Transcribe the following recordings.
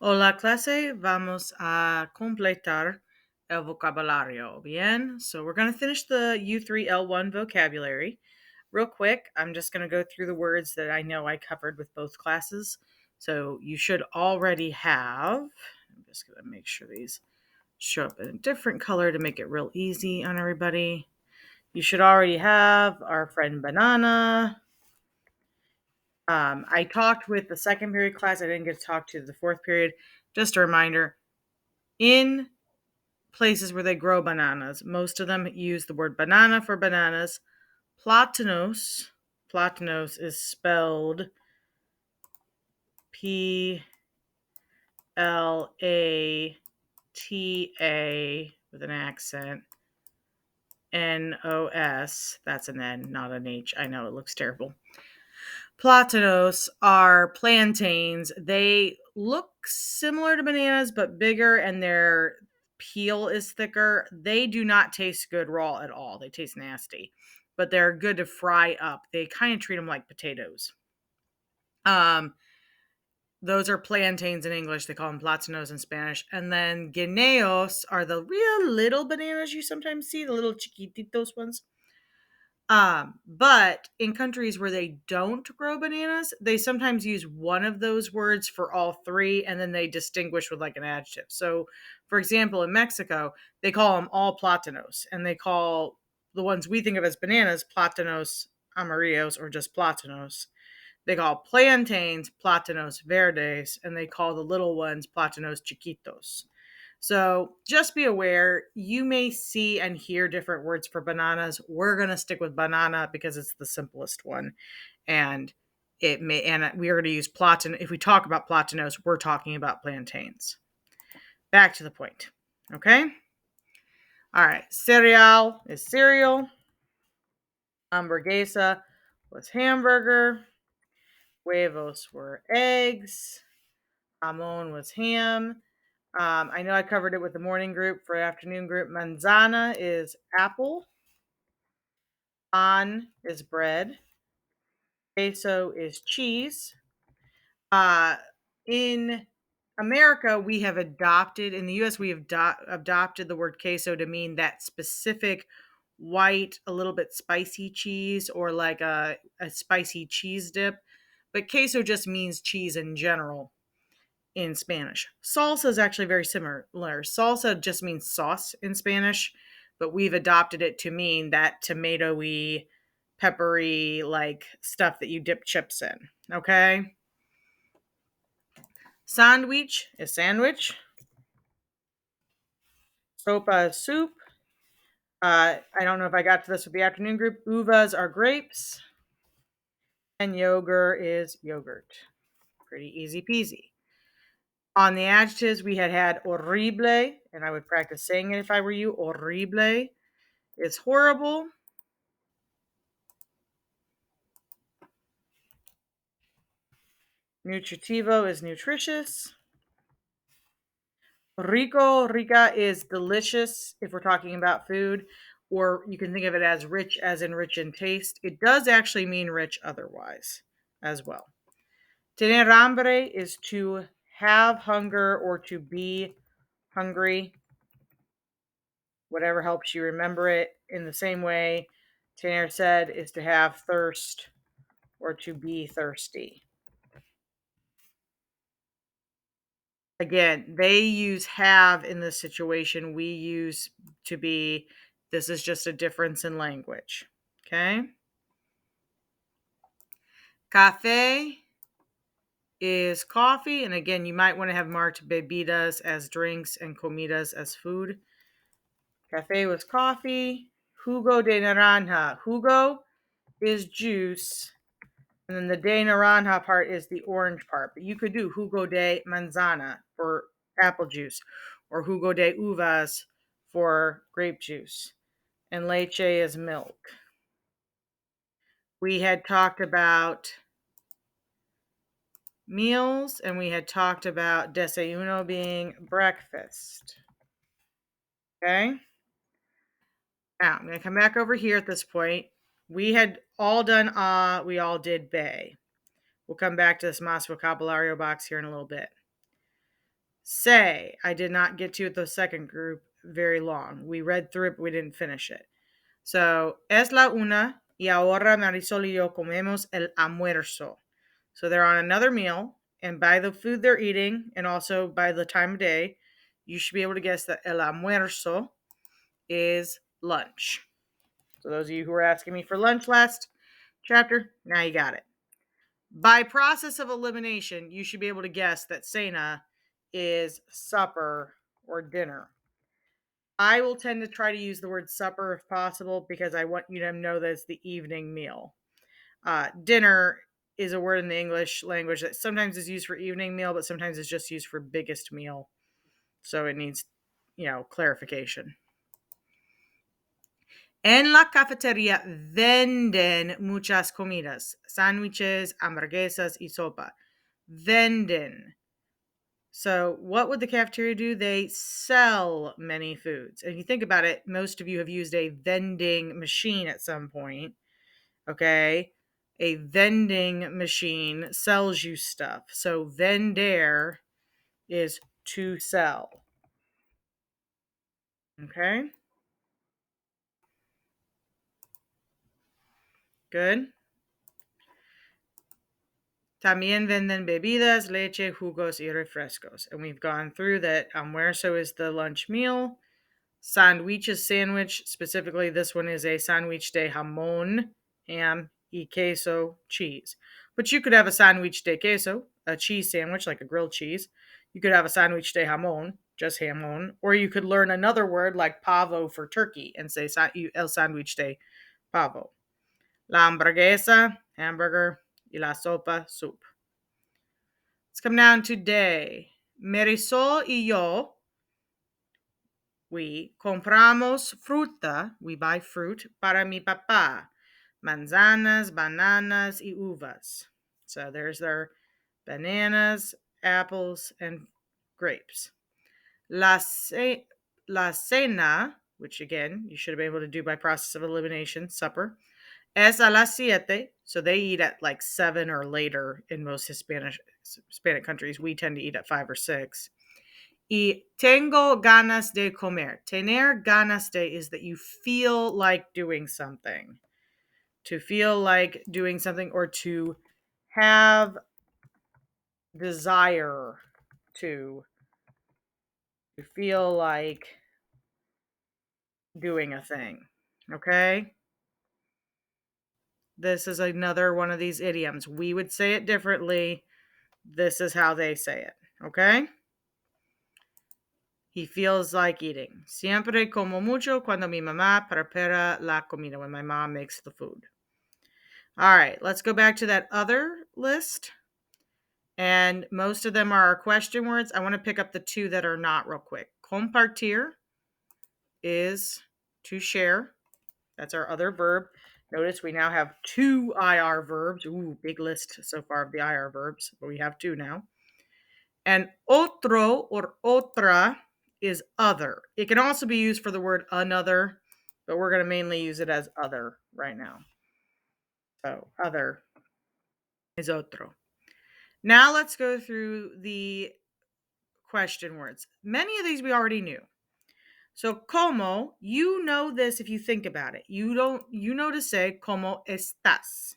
Hola clase, vamos a completar el vocabulario. Bien, so we're going to finish the U3L1 vocabulary. Real quick, I'm just going to go through the words that I know I covered with both classes. So you should already have, I'm just going to make sure these show up in a different color to make it real easy on everybody. You should already have our friend banana. I talked with the second period class. I didn't get to talk to the fourth period. Just a reminder, in places where they grow bananas, most of them use the word banana for bananas. Platanos is spelled Plata with an accent. Nos, that's an N, not an H. I know it looks terrible. Platanos are plantains. They look similar to bananas, but bigger, and their peel is thicker. They do not taste good raw at all. They taste nasty, but they're good to fry up. They kind of treat them like potatoes. Those are plantains in English. They call them platanos in Spanish. And then guineos are the real little bananas you sometimes see, the little chiquititos ones. But in countries where they don't grow bananas, they sometimes use one of those words for all three, and then they distinguish with like an adjective. So, for example, in Mexico, they call them all plátanos, and they call the ones we think of as bananas plátanos amarillos or just plátanos. They call plantains plátanos verdes, and they call the little ones plátanos chiquitos. So just be aware, you may see and hear different words for bananas. We're going to stick with banana because it's the simplest one. And we are going to use platin. If we talk about platanos, we're talking about plantains. Back to the point. Okay? All right. Cereal is cereal. Hamburguesa was hamburger. Huevos were eggs. Jamon was ham. I know I covered it with the morning group. For afternoon group, manzana is apple. Pan is bread. Queso is cheese. In America, we have adopted, in the US, we have adopted the word queso to mean that specific white, a little bit spicy cheese, or like a spicy cheese dip. But queso just means cheese in general in Spanish. Salsa is actually very similar. Salsa just means sauce in Spanish, but we've adopted it to mean that tomatoey, peppery, like stuff that you dip chips in. Okay? Sandwich is sandwich. Sopa is soup. I don't know if I got to this with the afternoon group. Uvas are grapes. And yogurt is yogurt. Pretty easy peasy. On the adjectives, we had horrible, and I would practice saying it if I were you. Horrible is horrible. Nutritivo is nutritious. Rica is delicious if we're talking about food, or you can think of it as rich in taste. It does actually mean rich otherwise as well. Tener hambre is to have hunger or to be hungry. Whatever helps you remember it. In the same way, tener sed is to have thirst or to be thirsty. Again, they use have in this situation. We use to be. This is just a difference in language. Okay. Café is coffee. And again, you might want to have marked bebidas as drinks and comidas as food. Café was coffee. Jugo de naranja. Jugo is juice. And then the de naranja part is the orange part. But you could do jugo de manzana for apple juice or jugo de uvas for grape juice. And leche is milk. We had talked about meals, and we had talked about desayuno being breakfast. Okay? Now, I'm going to come back over here at this point. We had all done we all did be. We'll come back to this Mas Vocabulario box here in a little bit. Say, I did not get to the second group very long. We read through it, but we didn't finish it. So, es la una y ahora Marisol y yo comemos el almuerzo. So they're on another meal, and by the food they're eating, and also by the time of day, you should be able to guess that el almuerzo is lunch. So those of you who were asking me for lunch last chapter, now you got it. By process of elimination, you should be able to guess that cena is supper or dinner. I will tend to try to use the word supper if possible because I want you to know that it's the evening meal. Dinner is a word in the English language that sometimes is used for evening meal, but sometimes it's just used for biggest meal. So it needs, clarification. En la cafetería venden muchas comidas, sándwiches, hamburguesas y sopa. Venden. So what would the cafeteria do? They sell many foods. And if you think about it, most of you have used a vending machine at some point. Okay? A vending machine sells you stuff. So vender is to sell. Okay? Good. También venden bebidas, leche, jugos y refrescos. And we've gone through that. Almuerzo is the lunch meal. Sandwich is sandwich. Specifically, this one is a sandwich de jamón, ham y queso, cheese. But you could have a sandwich de queso, a cheese sandwich, like a grilled cheese. You could have a sandwich de jamón, just jamón. Or you could learn another word like pavo for turkey and say el sandwich de pavo. La hamburguesa, hamburger, y la sopa, soup. Let's come down to day. Marisol y yo, we compramos fruta, we buy fruit, para mi papá. Manzanas, bananas y uvas. So there's their bananas, apples, and grapes. La cena, which again, you should have been able to do by process of elimination, supper, es a las 7, so they eat at like 7 or later in most Hispanic countries. We tend to eat at 5 or 6. Y tengo ganas de comer. Tener ganas de is that you feel like doing something. To feel like doing something or to have desire to feel like doing a thing. Okay? This is another one of these idioms. We would say it differently. This is how they say it. Okay? He feels like eating. Siempre como mucho cuando mi mamá prepara la comida, when my mom makes the food. All right, let's go back to that other list. And most of them are question words. I want to pick up the two that are not real quick. Compartir is to share. That's our other verb. Notice we now have 2 IR verbs. Ooh, big list so far of the IR verbs, but we have 2 now. And otro or otra is other. It can also be used for the word another, but we're going to mainly use it as other right now. So other is otro. Now let's go through the question words. Many of these we already knew. So como, you know this if you think about it. You know to say como estás.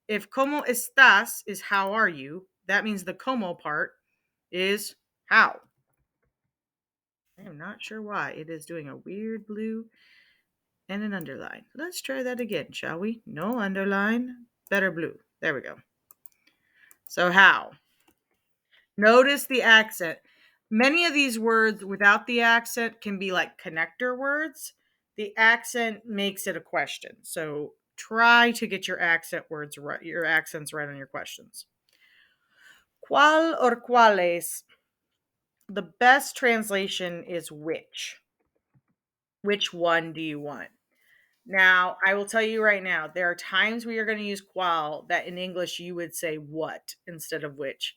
If como estás is how are you, that means the como part is how. I am not sure why it is doing a weird blue and an underline. Let's try that again, shall we? No underline, better blue. There we go. So how? Notice the accent. Many of these words without the accent can be like connector words. The accent makes it a question. So try to get your accent words right, your accents right on your questions. ¿Cuál or cuáles? The best translation is which. Which one do you want? Now, I will tell you right now, there are times where you're going to use cuál that in English you would say what instead of which.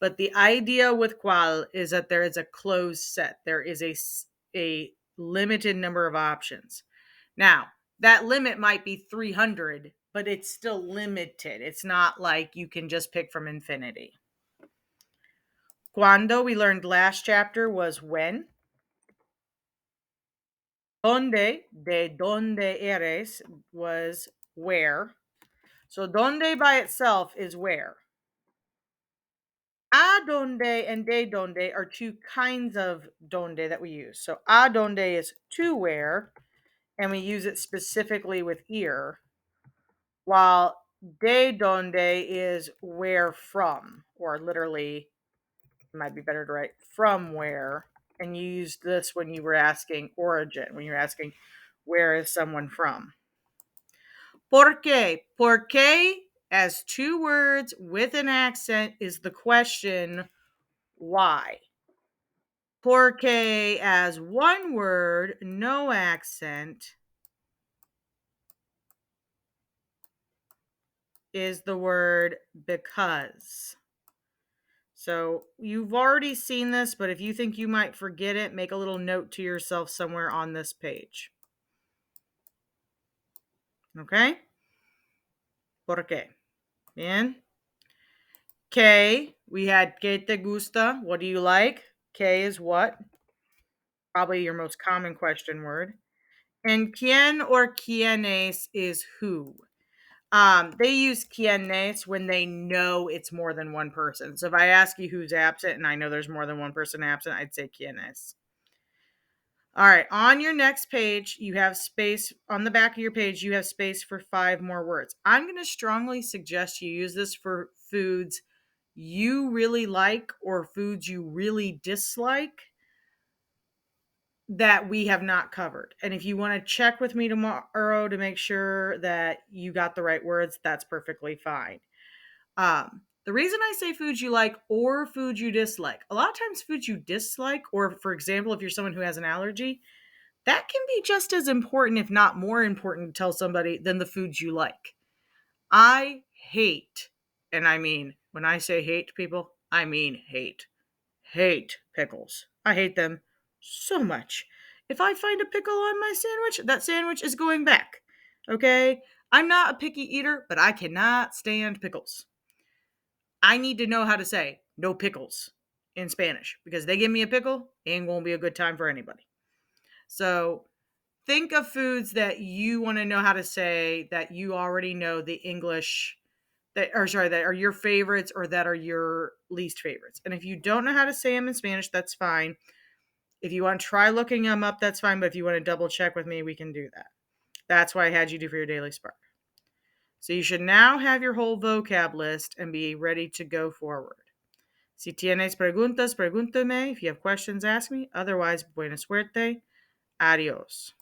But the idea with cuál is that there is a closed set. There is a limited number of options. Now, that limit might be 300, but it's still limited. It's not like you can just pick from infinity. Cuando, we learned last chapter, was when. Donde, de donde eres, was where. So donde by itself is where. A donde and de donde are two kinds of donde that we use. So a donde is to where, and we use it specifically with ear, while de donde is where from, or literally, it might be better to write from where. And you used this when you were asking origin, when you're asking where is someone from. ¿Por qué? ¿Por qué, as two words with an accent, is the question why. ¿Por qué, as one word, no accent, is the word because. So you've already seen this, but if you think you might forget it, make a little note to yourself somewhere on this page. Okay? ¿Por qué? Bien. ¿Qué? We had ¿qué te gusta? What do you like? ¿Qué is what? Probably your most common question word. And quién or quiénes is who. They use quiénes when they know it's more than one person. So if I ask you who's absent and I know there's more than one person absent, I'd say quiénes. All right, on your next page, you have space. On the back of your page, you have space for 5 more words. I'm going to strongly suggest you use this for foods you really like or foods you really dislike that we have not covered. And if you want to check with me tomorrow to make sure that you got the right words, that's perfectly fine. The reason I say foods you like or foods you dislike, a lot of times foods you dislike, or for example, if you're someone who has an allergy, that can be just as important, if not more important, to tell somebody than the foods you like. I hate, and I mean, when I say hate people, I mean hate pickles. I hate them so much. If I find a pickle on my sandwich, that sandwich is going back. Okay? I'm not a picky eater, but I cannot stand pickles. I need to know how to say no pickles in Spanish because they give me a pickle, ain't gonna be a good time for anybody. So think of foods that you want to know how to say that you already know the English that are your favorites or that are your least favorites. And if you don't know how to say them in Spanish, that's fine. If you want to try looking them up, that's fine. But if you want to double check with me, we can do that. That's what I had you do for your daily spark. So you should now have your whole vocab list and be ready to go forward. Si tienes preguntas, pregúntame. If you have questions, ask me. Otherwise, buena suerte. Adios.